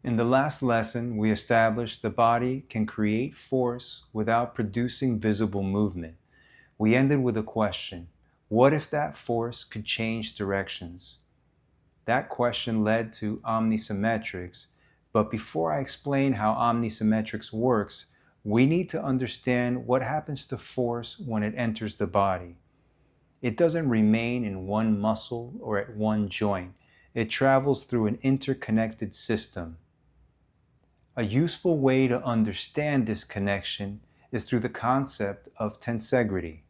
In the last lesson, we established the body can create force without producing visible movement. We ended with a question: what if that force could change directions? That question led to omnisymmetrics, but before I explain how omnisymmetrics works, we need to understand what happens to force when it enters the body. It doesn't remain in one muscle or at one joint. It travels through an interconnected system. A useful way to understand this connection is through the concept of tensegrity.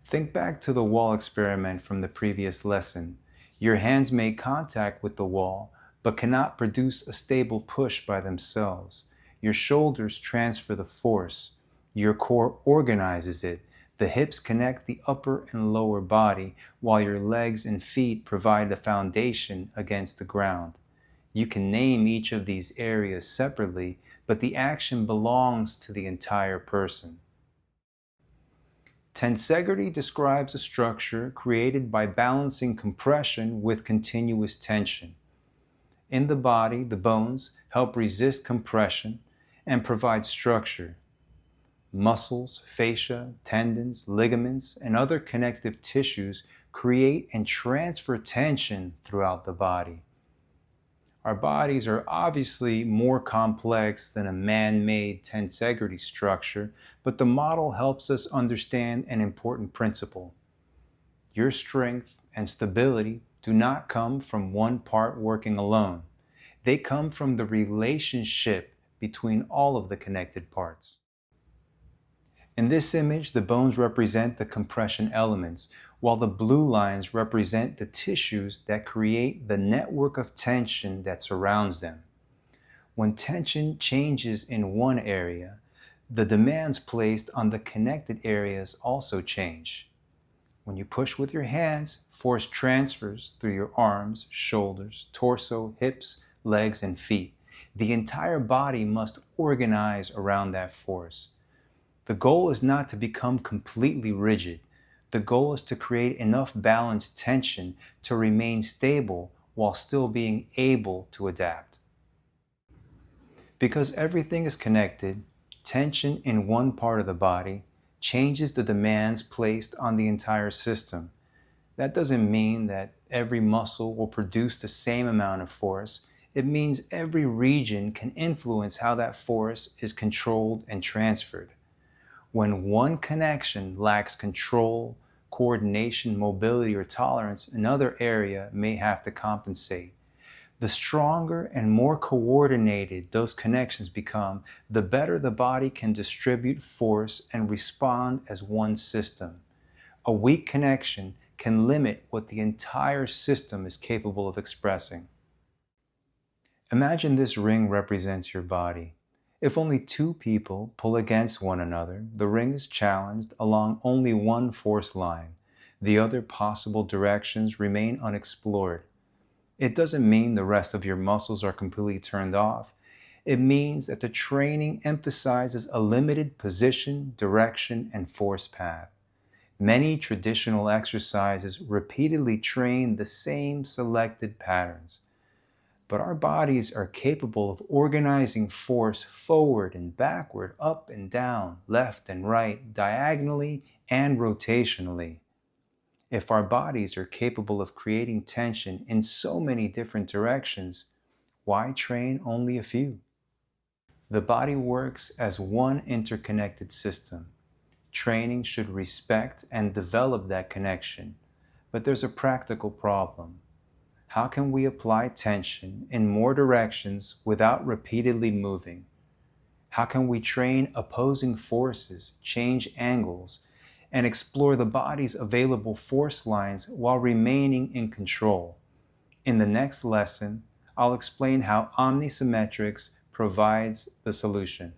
Think back to the wall experiment from the previous lesson. Your hands make contact with the wall, but cannot produce a stable push by themselves. Your shoulders transfer the force. Your core organizes it. The hips connect the upper and lower body, while your legs and feet provide the foundation against the ground. You can name each of these areas separately, but the action belongs to the entire person. Tensegrity describes a structure created by balancing compression with continuous tension. In the body, the bones help resist compression and provide structure. Muscles, fascia, tendons, ligaments, and other connective tissues create and transfer tension throughout the body. Our bodies are obviously more complex than a man-made tensegrity structure, but the model helps us understand an important principle. Your strength and stability do not come from one part working alone. They come from the relationship between all of the connected parts. In this image, the bones represent the compression elements, while the blue lines represent the tissues that create the network of tension that surrounds them. When tension changes in one area, the demands placed on the connected areas also change. When you push with your hands, force transfers through your arms, shoulders, torso, hips, legs, and feet. The entire body must organize around that force. The goal is not to become completely rigid. The goal is to create enough balanced tension to remain stable while still being able to adapt. Because everything is connected, tension in one part of the body changes the demands placed on the entire system. That doesn't mean that every muscle will produce the same amount of force. It means every region can influence how that force is controlled and transferred. When one connection lacks control, coordination, mobility, or tolerance, another area may have to compensate. The stronger and more coordinated those connections become, the better the body can distribute force and respond as one system. A weak connection can limit what the entire system is capable of expressing. Imagine this ring represents your body. If only two people pull against one another, the ring is challenged along only one force line. The other possible directions remain unexplored. It doesn't mean the rest of your muscles are completely turned off. It means that the training emphasizes a limited position, direction, and force path. Many traditional exercises repeatedly train the same selected patterns. But our bodies are capable of organizing force forward and backward, up and down, left and right, diagonally and rotationally. If our bodies are capable of creating tension in so many different directions, why train only a few? The body works as one interconnected system. Training should respect and develop that connection, but there's a practical problem. How can we apply tension in more directions without repeatedly moving? How can we train opposing forces, change angles, and explore the body's available force lines while remaining in control? In the next lesson, I'll explain how omnisymmetrics provides the solution.